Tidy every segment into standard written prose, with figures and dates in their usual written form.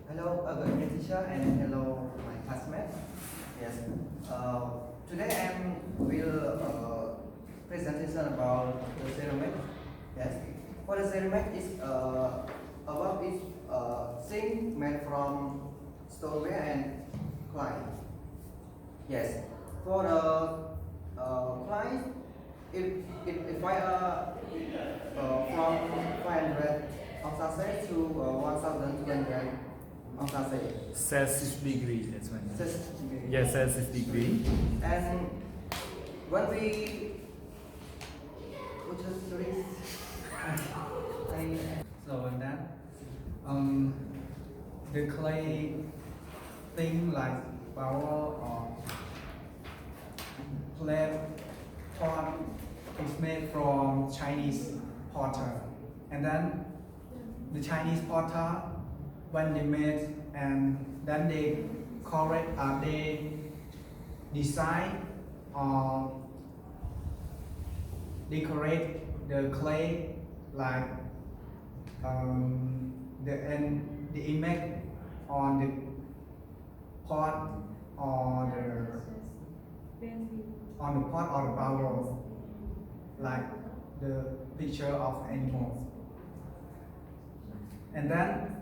Hello, good evening, teacher, and hello, my classmates. Yes. Today I will presentation about the ceramic. Yes. For the ceramic is about is thing made from stoneware and clay. Yes. For the clay, if I from 500 ounces to 1,200 ounces. Celsius degree, that's when. Celsius. Yes, Celsius degree. And when we which is sorry, I So on that, the clay thing like bowl or plate pot is made from Chinese potter, and then the Chinese potter when they made and then they correct they design or decorate the clay like the image on the pot or on the pot or the bowl like the picture of animals, and then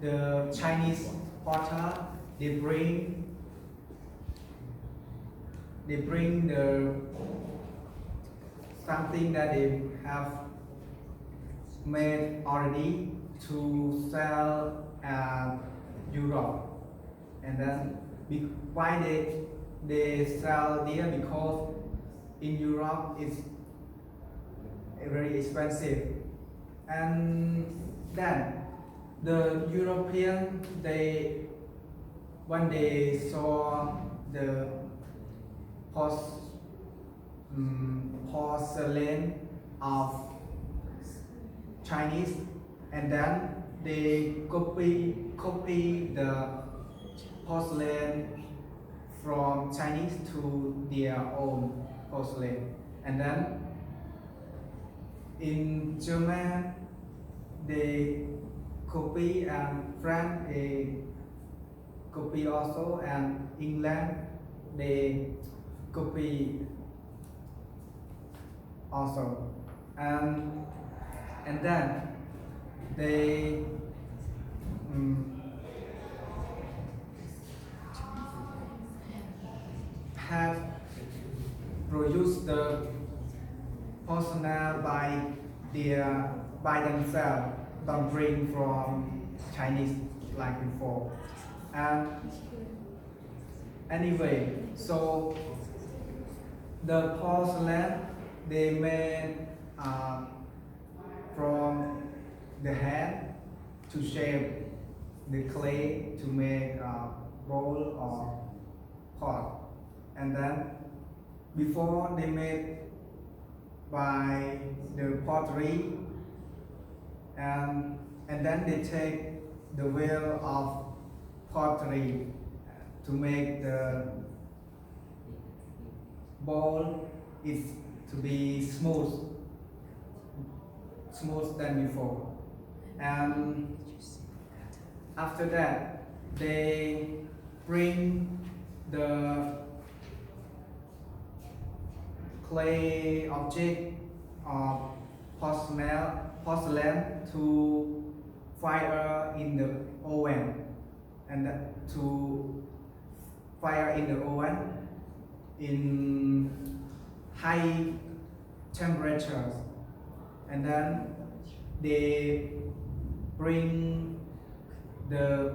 the Chinese potter they bring the something that they have made already to sell at Europe, and then why they sell there because in Europe it's very expensive, and then the European when they saw the porcelain of Chinese, and then they copy the porcelain from Chinese to their own porcelain, and then in German they copy, and France they copy also, and England they copy also, and then they have produced the porcelain by themselves, don't bring from Chinese like before. And anyway, so the porcelain they made from the hand to shape the clay to make a bowl or pot, and then before they made by the pottery, and then they take the wheel of pottery to make the bowl is to be smooth than before, and after that they bring the clay object of porcelain to fire in the oven, and to fire in the oven in high temperatures, and then they bring the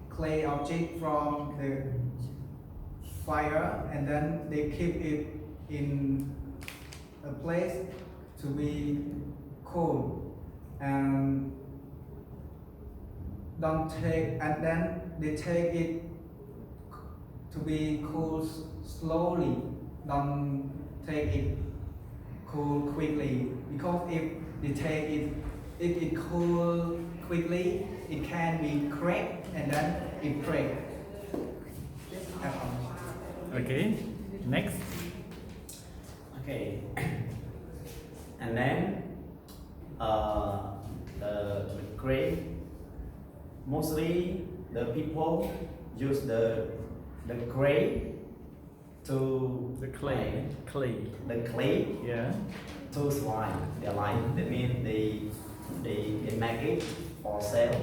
clay object from the fire, and then they keep it in a place to be cool, and then they take it to be cool slowly, don't take it cool quickly, because if it cool quickly it can be cracked, and then it break. Okay, next. Okay, and then the grain mostly the people use the clay to The clay. Clay. the clay Yeah. to survive their life. That means they make it for sale.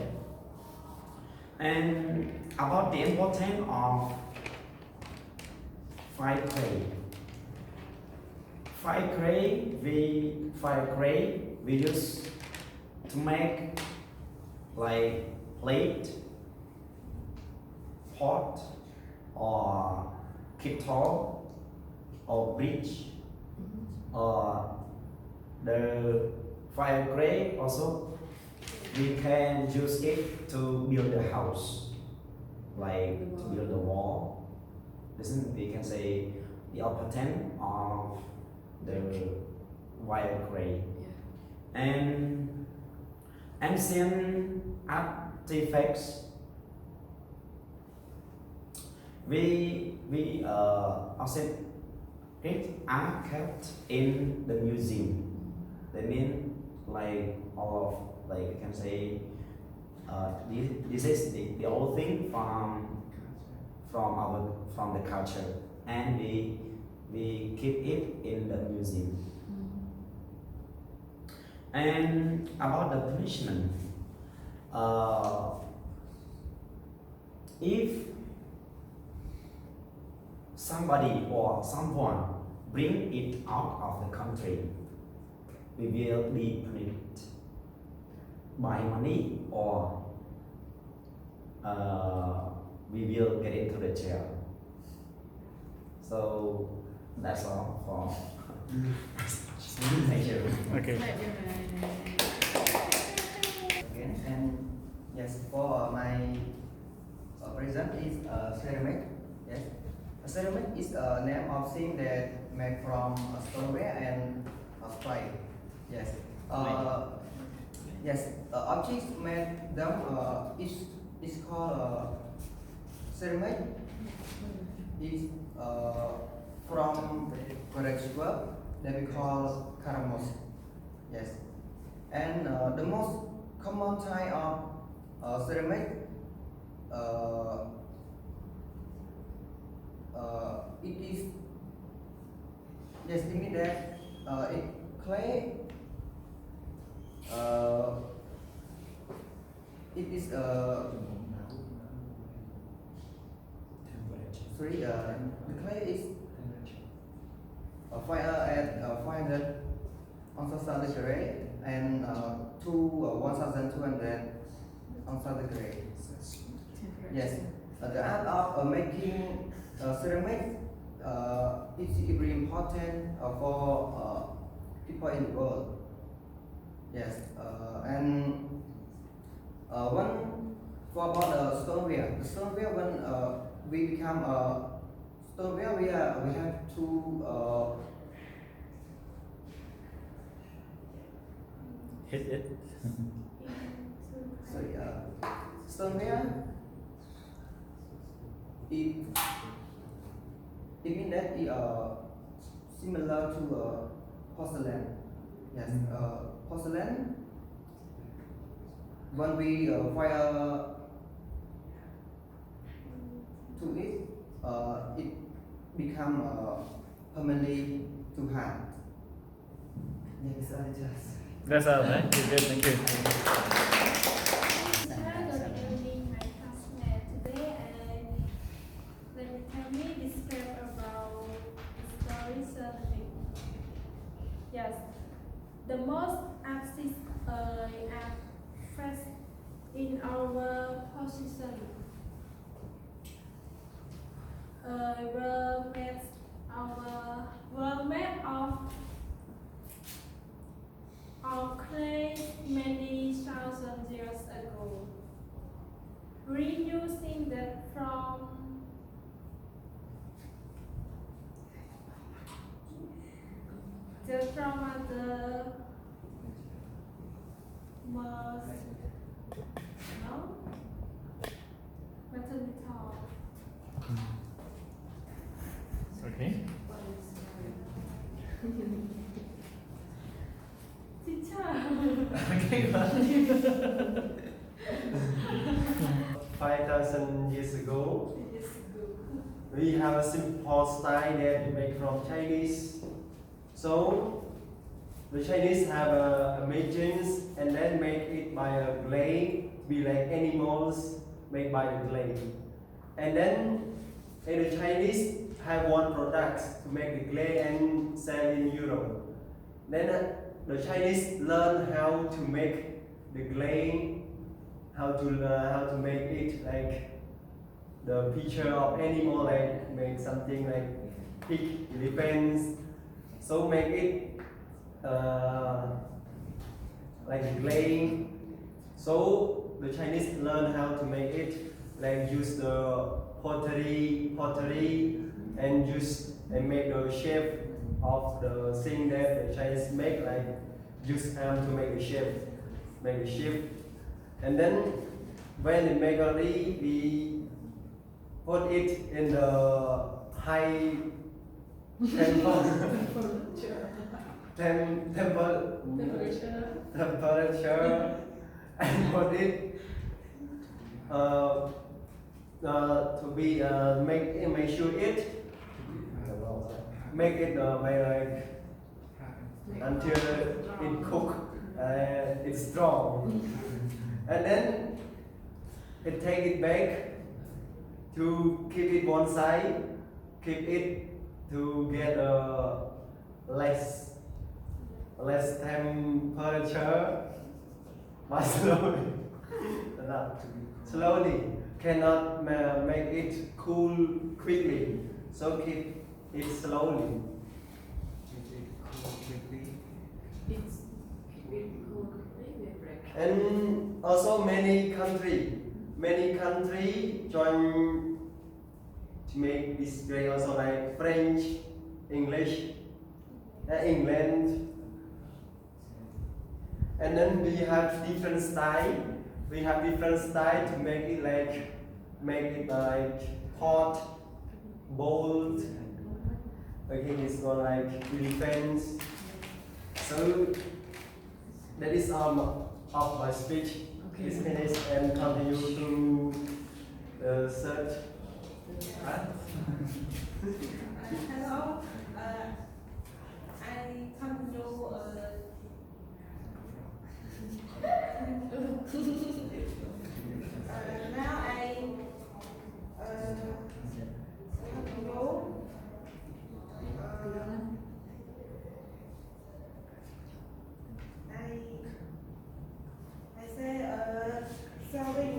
And about the importance of fire clay. Fire clay we use to make like plate, pot, or kettle, or bridge, or the fire clay also we can use it to build a house, like to build a wall. Listen, we can say the importance of the fire clay. And ancient artifacts we also it are kept in the museum. That mean like all of like you can say this is the old thing from the culture, and we keep it in the museum. And about the punishment, if somebody or someone bring it out of the country, we will be punished by money, or we will get into the jail. So that's all for thank you. Okay. Again, and yes, for my present is ceramic. Yes, a ceramic is a name of thing that made from stoneware and clay. Yes. Yes. Objects made them is called ceramic. Is from work that we call caramos. Yes. And the most common type of ceramic it is, yes, it means that it clay it is sorry, the clay is fire at 500 on degree and to 1200 on degree. Yes, the art of making ceramic is very important for people in the world. Yes, and one for about the stoneware. The stoneware when we become stoneware, we have to Hit it. sorry, stoneware. It means that it similar to porcelain. Yes, porcelain. When we fire to it, it become permanently too hard. Yes, I just. That's all, right? You're good, thank you. Good evening, my classmate. Today let me tell me describe about the story ceramic. Yes, the most artists are first in our position. Were made of clay many thousand years ago, reusing that from the most metal. Okay. Teacher. Okay. 5,000 years ago. It is good. We have a simple style that we make from Chinese. So the Chinese have machines and then make it by a clay, be like animals made by the clay. And then the Chinese have one product to make the clay and sell in Europe. Then the Chinese learn how to make the clay, how to make it like the picture of animal, like make something like pig, elephants. So make it like a clay. So the Chinese learn how to make it, like use the pottery and use and make the shape of the thing that the Chinese make, like use arm to make the shape. And then when it make already, we put it in the high temple temperature and put it to be make sure it make it like until it cook it's strong, and then it take it back to keep it one side, keep it to get less temperature, but slowly cannot make it cool quickly, so keep it slowly. It's it good. Maybe break. And also many country join to make this grade, also like French, English, England. And then we have different style. We have different style to make it like hot, bold. Again, it's not like elephants. So that is all of my speech. It's finished and continue to search. Hello. I continue. Now I continue. I say serving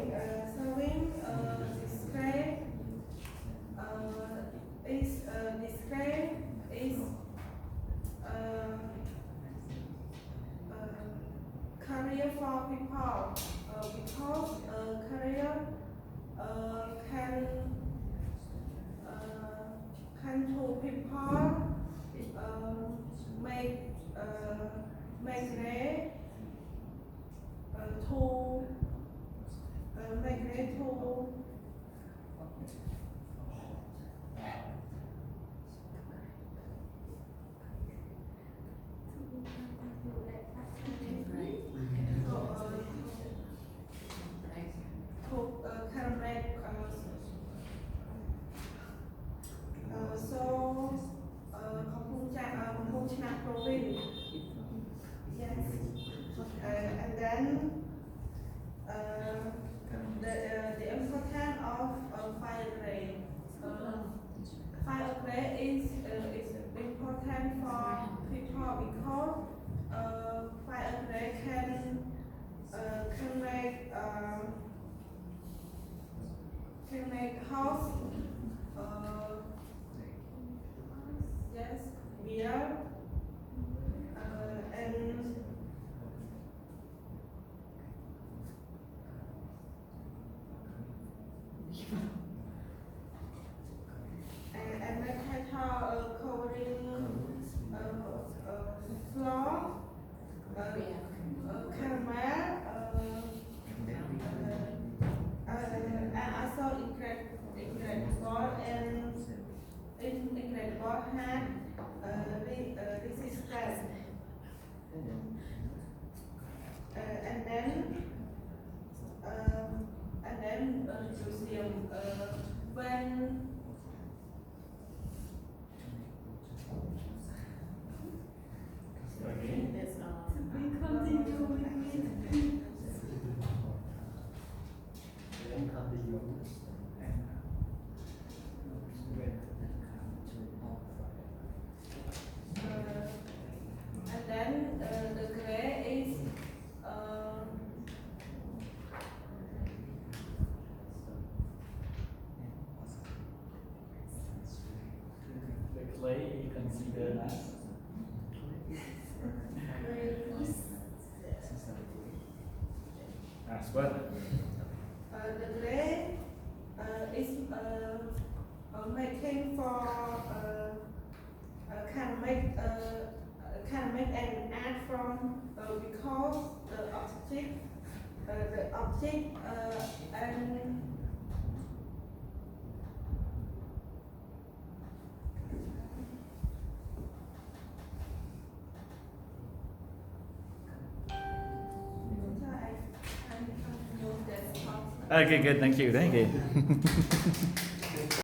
display is career for people because career can to people make magnet to magnet to yes, and then the importance of fire grade. Fire grade is important for people because fire grade can make house, yes, beer, and metal covering floor, caramel, and also incredible and incredible had resistance. And then medium. When Okay. that's all. We continue with it. And then the gray is The clay you consider as what? the gray is making for can make an art from because the object and I use that part. Okay, good. Thank you. Thank you.